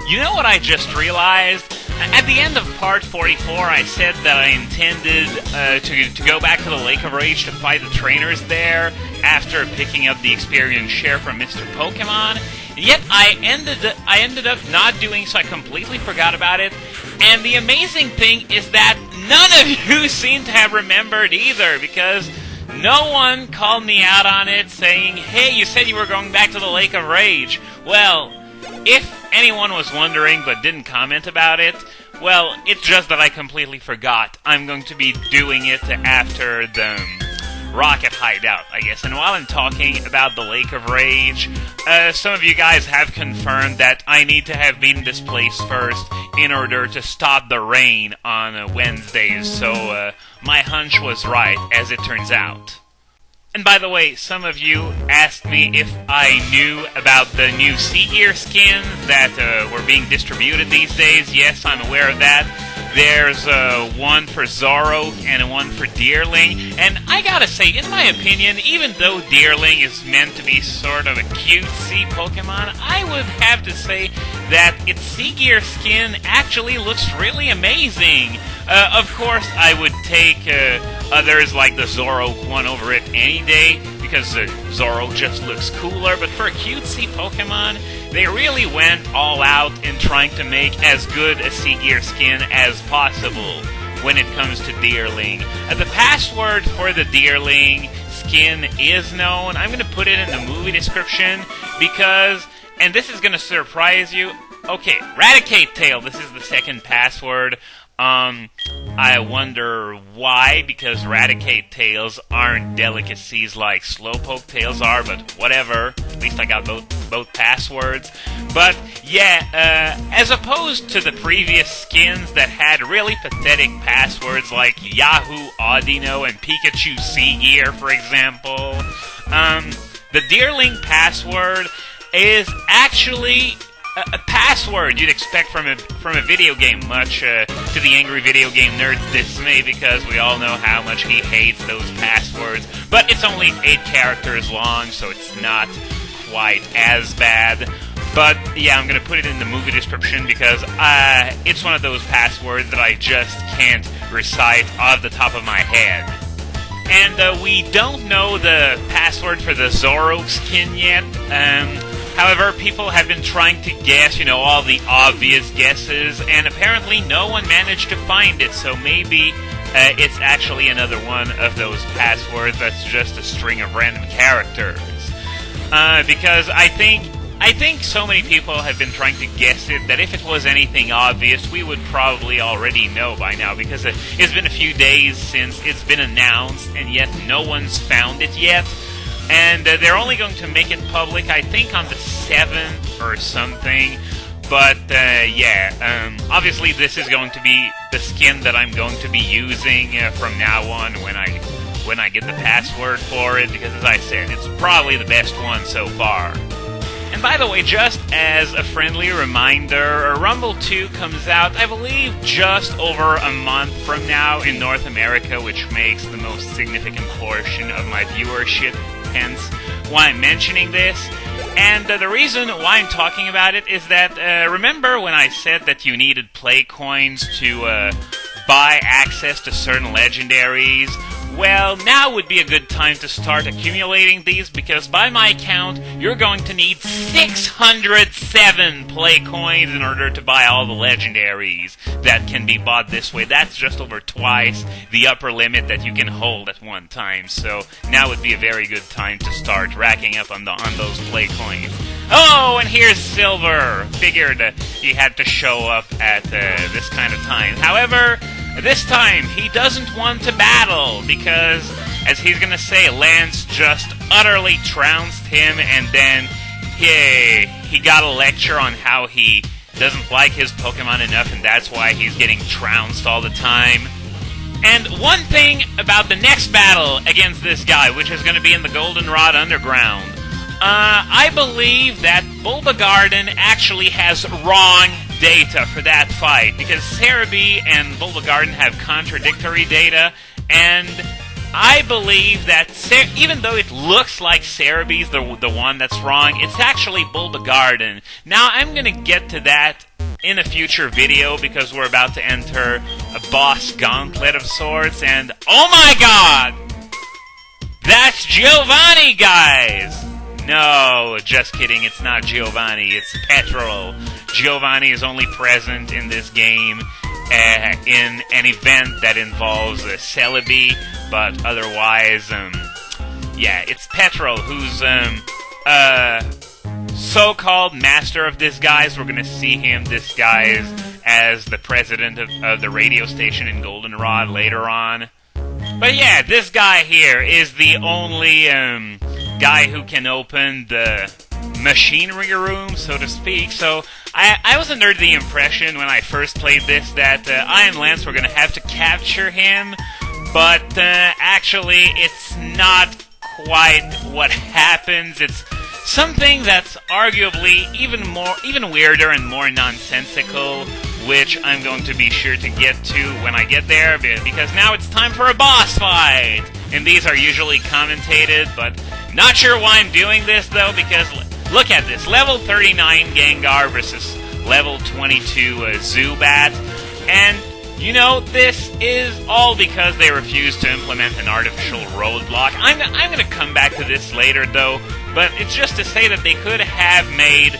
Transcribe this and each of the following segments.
You know what I just realized? At the end of part 44, I said that I intended to go back to the Lake of Rage to fight the trainers there after picking up the experience share from Mr. Pokémon. Yet I ended up not doing so. I completely forgot about it. And the amazing thing is that none of you seem to have remembered either, because no one called me out on it saying, hey, you said you were going back to the Lake of Rage. Well, if anyone was wondering but didn't comment about it, well, it's just that I completely forgot. I'm going to be doing it after the Rocket Hideout, I guess. And while I'm talking about the Lake of Rage, some of you guys have confirmed that I need to have been in this place first in order to stop the rain on Wednesdays, so my hunch was right, as it turns out. And by the way, some of you asked me if I knew about the new Sea Gear skins that were being distributed these days. Yes, I'm aware of that. There's one for Zoro and one for Deerling. And I gotta say, in my opinion, even though Deerling is meant to be sort of a cutesy Pokemon, I would have to say that its Sea Gear skin actually looks really amazing. Of course, I would take others like the Zoro one over it any day, because Zoro just looks cooler, but for a cutesy Pokemon, they really went all out in trying to make as good a Sea Gear skin as possible when it comes to Deerling. The password for the Deerling skin is known. I'm going to put it in the movie description because, and this is going to surprise you, okay, DUGTRIOTAIL, this is the second password. I wonder why, because Raticate-tails aren't delicacies like Slowpoke tails are, but whatever. At least I got both passwords. But yeah, as opposed to the previous skins that had really pathetic passwords like Yahoo Audino and Pikachu Sea Gear, for example, the Deerling password is actually a password you'd expect from a video game, much to the angry video game nerd's dismay, because we all know how much he hates those passwords. But it's only 8 characters long, so it's not quite as bad. But yeah, I'm going to put it in the movie description because it's one of those passwords that I just can't recite off the top of my head. And we don't know the password for the Zoro skin yet. However, people have been trying to guess, all the obvious guesses, and apparently no one managed to find it, so maybe it's actually another one of those passwords that's just a string of random characters. Because I think so many people have been trying to guess it that if it was anything obvious, we would probably already know by now, because it's been a few days since it's been announced, and yet no one's found it yet. And they're only going to make it public, I think, on the 7th or something. But, obviously this is going to be the skin that I'm going to be using from now on when I get the password for it, because as I said, it's probably the best one so far. And by the way, just as a friendly reminder, Rumble 2 comes out, I believe, just over a month from now in North America, which makes the most significant portion of my viewership, hence why I'm mentioning this. And the reason why I'm talking about it is that, remember when I said that you needed play coins to buy access to certain legendaries? Well, now would be a good time to start accumulating these, because by my count, you're going to need 607 play coins in order to buy all the legendaries that can be bought this way. That's just over twice the upper limit that you can hold at one time, so now would be a very good time to start racking up on those play coins. Oh, and here's Silver! Figured he had to show up at this kind of time. However, this time, he doesn't want to battle, because, as he's gonna say, Lance just utterly trounced him, and then he got a lecture on how he doesn't like his Pokemon enough, and that's why he's getting trounced all the time. And one thing about the next battle against this guy, which is gonna be in the Goldenrod Underground, I believe that Bulbagarden actually has wrong data for that fight, because Cerebi and Bulbagarden have contradictory data, and I believe that even though it looks like Cerebi's the one that's wrong, it's actually Bulbagarden. Now, I'm gonna get to that in a future video because we're about to enter a boss gauntlet of sorts, and oh my god! That's Giovanni, guys! No, just kidding, it's not Giovanni, it's Petrol. Giovanni is only present in this game in an event that involves Celebi, but otherwise, yeah, it's Petrol, who's so-called master of disguise. We're gonna see him disguised as the president of the radio station in Goldenrod later on. But yeah, this guy here is the only guy who can open the machinery room, so to speak. So I was under the impression when I first played this that I and Lance were going to have to capture him, but actually it's not quite what happens. It's something that's arguably even weirder and more nonsensical, which I'm going to be sure to get to when I get there, because now it's time for a boss fight! And these are usually commentated, but not sure why I'm doing this, though, because look at this. Level 39 Gengar versus level 22 Zubat. And, you know, this is all because they refused to implement an artificial roadblock. I'm going to come back to this later, though, but it's just to say that they could have made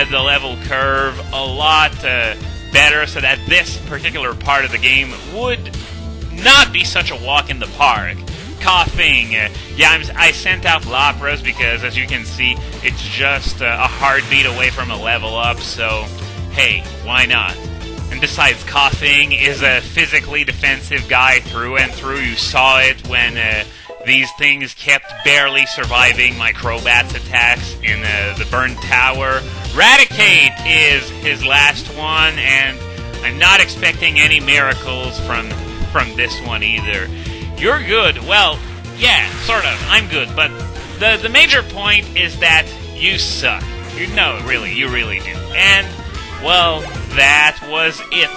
the level curve a lot better so that this particular part of the game would not be such a walk in the park. Coughing. Yeah, I sent out Lapras because, as you can see, it's just a heartbeat away from a level up, so hey, why not? And besides, Coughing is a physically defensive guy through and through. You saw it when these things kept barely surviving my Crobat's attacks in the Burnt Tower. Raticate is his last one, and I'm not expecting any miracles from this one either. You're good. Well, yeah, sort of. I'm good, but the major point is that you suck. You really do. And, well, that was it.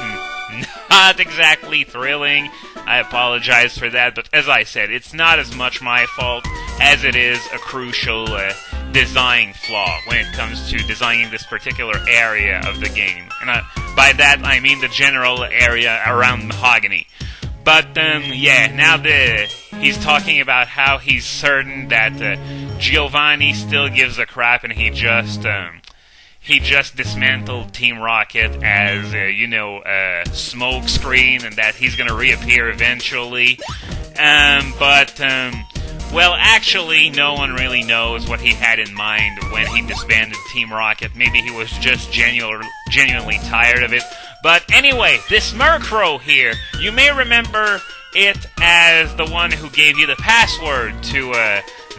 Not exactly thrilling. I apologize for that, but as I said, it's not as much my fault as it is a crucial design flaw when it comes to designing this particular area of the game. And by that, I mean the general area around Mahogany. But, yeah, now he's talking about how he's certain that Giovanni still gives a crap, and he just dismantled Team Rocket as, a smoke screen, and that he's gonna reappear eventually. Well, actually, no one really knows what he had in mind when he disbanded Team Rocket. Maybe he was just genuinely tired of it. But anyway, this Murkrow here, you may remember it as the one who gave you the password to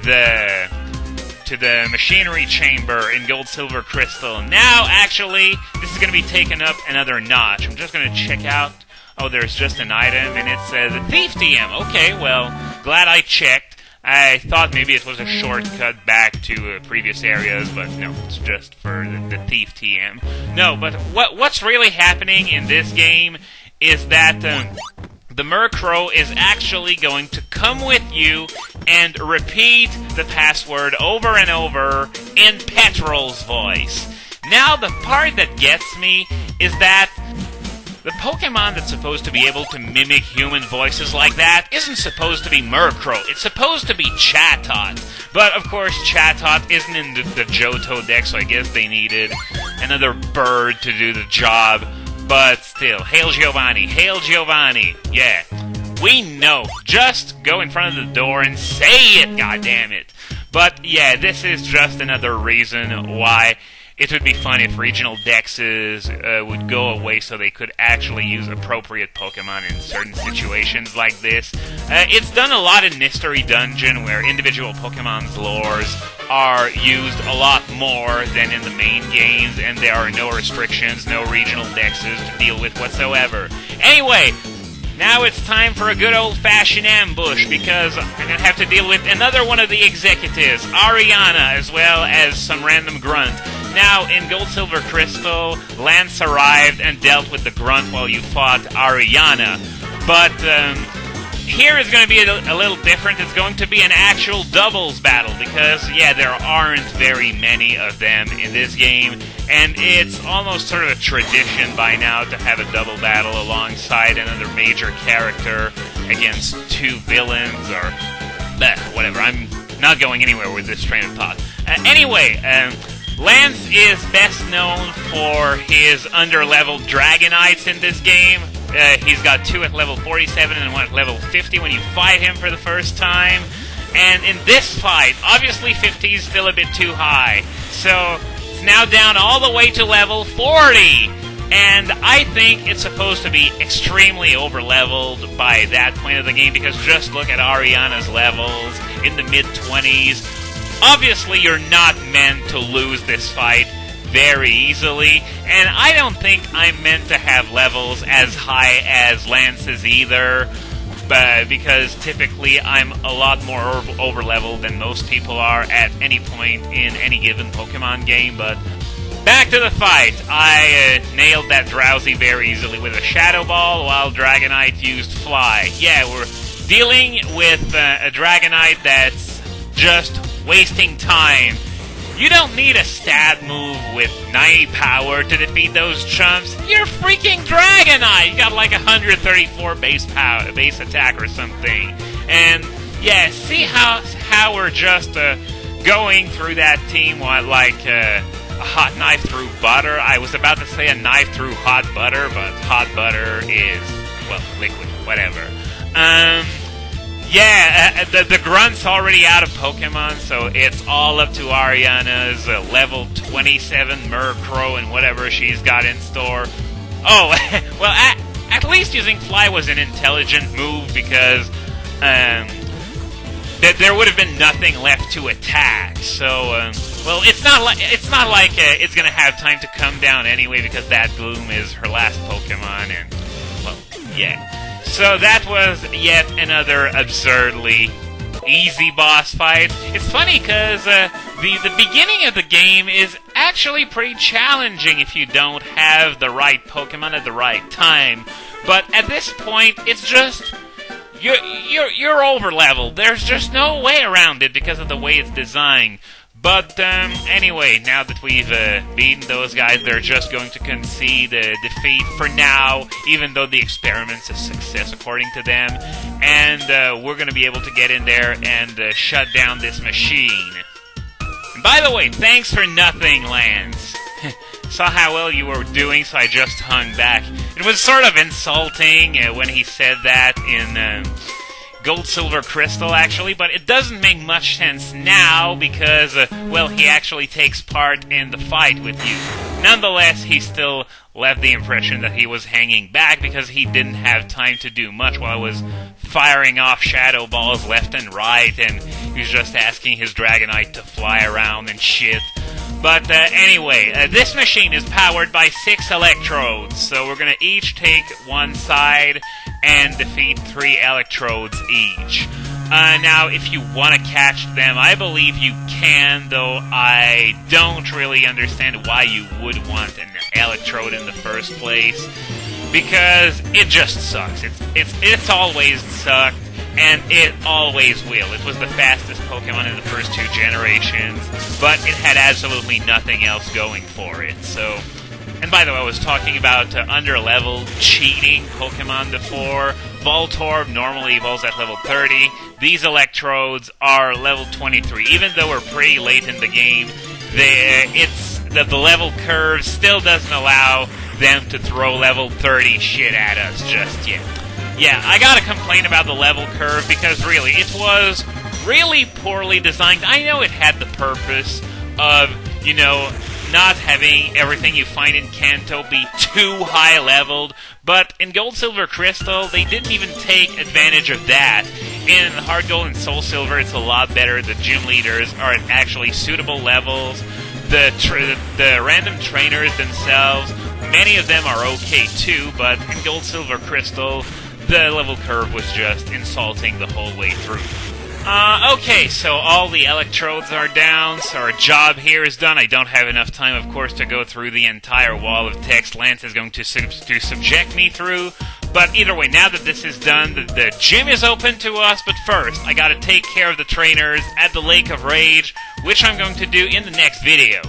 the machinery chamber in Gold, Silver, Crystal. Now, actually, this is going to be taken up another notch. I'm just going to check out. Oh, there's just an item, and it's the Thief TM. Okay, well, glad I checked. I thought maybe it was a shortcut back to previous areas, but no, it's just for the Thief TM. No, but what's really happening in this game is that the Murkrow is actually going to come with you and repeat the password over and over in Petrol's voice. Now, the part that gets me is that the Pokemon that's supposed to be able to mimic human voices like that isn't supposed to be Murkrow. It's supposed to be Chatot. But, of course, Chatot isn't in the Johto deck, so I guess they needed another bird to do the job. But still, hail Giovanni, hail Giovanni. Yeah, we know. Just go in front of the door and say it, goddammit. But, yeah, this is just another reason why it would be fun if regional dexes would go away so they could actually use appropriate Pokemon in certain situations like this. It's done a lot in Mystery Dungeon, where individual Pokemon's lores are used a lot more than in the main games, and there are no restrictions, no regional dexes to deal with whatsoever. Anyway, now it's time for a good old-fashioned ambush, because I'm going to have to deal with another one of the executives, Ariana, as well as some random grunt. Now, in Gold, Silver, Crystal, Lance arrived and dealt with the grunt while you fought Ariana. But, here is going to be a little different. It's going to be an actual doubles battle because, yeah, there aren't very many of them in this game, and it's almost sort of a tradition by now to have a double battle alongside another major character against two villains or whatever. I'm not going anywhere with this train of thought. Anyway, Lance is best known for his underleveled Dragonites in this game. He's got 2 at level 47 and 1 at level 50 when you fight him for the first time. And in this fight, obviously 50 is still a bit too high. So it's now down all the way to level 40. And I think it's supposed to be extremely over-leveled by that point of the game, because just look at Ariana's levels in the mid-20s. Obviously, you're not meant to lose this fight very easily, and I don't think I'm meant to have levels as high as Lance's either, because typically I'm a lot more over-leveled than most people are at any point in any given Pokemon game. But back to the fight. I nailed that Drowsy very easily with a Shadow Ball, while Dragonite used Fly. Yeah, we're dealing with a Dragonite that's just wasting time. You don't need a stab move with 90 power to defeat those chumps. You're freaking Dragonite! You got like 134 base attack or something. And yeah, see how we're just going through that team like a hot knife through butter? I was about to say a knife through hot butter, but hot butter is, well, liquid, whatever. Yeah, the Grunt's already out of Pokemon, so it's all up to Ariana's level 27 Murkrow and whatever she's got in store. Oh, well, at least using Fly was an intelligent move, because there would have been nothing left to attack. So, well, it's not like it's gonna have time to come down anyway, because that Gloom is her last Pokemon, and, well, yeah. So that was yet another absurdly easy boss fight. It's funny because the beginning of the game is actually pretty challenging if you don't have the right Pokemon at the right time. But at this point, it's just you're over-leveled. There's just no way around it because of the way it's designed. But anyway, now that we've beaten those guys, they're just going to concede defeat for now, even though the experiment's a success according to them. And we're going to be able to get in there and shut down this machine. And by the way, thanks for nothing, Lance. Saw how well you were doing, so I just hung back. It was sort of insulting when he said that in Gold, Silver, Crystal, actually, but it doesn't make much sense now because, well, he actually takes part in the fight with you. Nonetheless, he still left the impression that he was hanging back because he didn't have time to do much while I was firing off Shadow Balls left and right, and he was just asking his Dragonite to fly around and shit. But anyway, this machine is powered by 6 electrodes, so we're going to each take one side and defeat 3 electrodes each. Now, if you want to catch them, I believe you can, though I don't really understand why you would want an electrode in the first place, because it just sucks. It's always sucked, and it always will. It was the fastest Pokemon in the first 2 generations, but it had absolutely nothing else going for it, so... And by the way, I was talking about underleveled, cheating Pokemon before. Voltorb normally evolves at level 30. These electrodes are level 23. Even though we're pretty late in the game, the level curve still doesn't allow them to throw level 30 shit at us just yet. Yeah, I gotta complain about the level curve because really, it was really poorly designed. I know it had the purpose of, you know, not having everything you find in Kanto be too high-leveled, but in Gold, Silver, Crystal, they didn't even take advantage of that. In Heart Gold and Soul Silver, it's a lot better. The gym leaders are at actually suitable levels. The random trainers themselves, many of them are okay too, but in Gold, Silver, Crystal, the level curve was just insulting the whole way through. Okay, so all the electrodes are down, so our job here is done. I don't have enough time, of course, to go through the entire wall of text Lance is going to subject me through, But either way, now that this is done, the gym is open to us, but first, I gotta take care of the trainers at the Lake of Rage, which I'm going to do in the next video.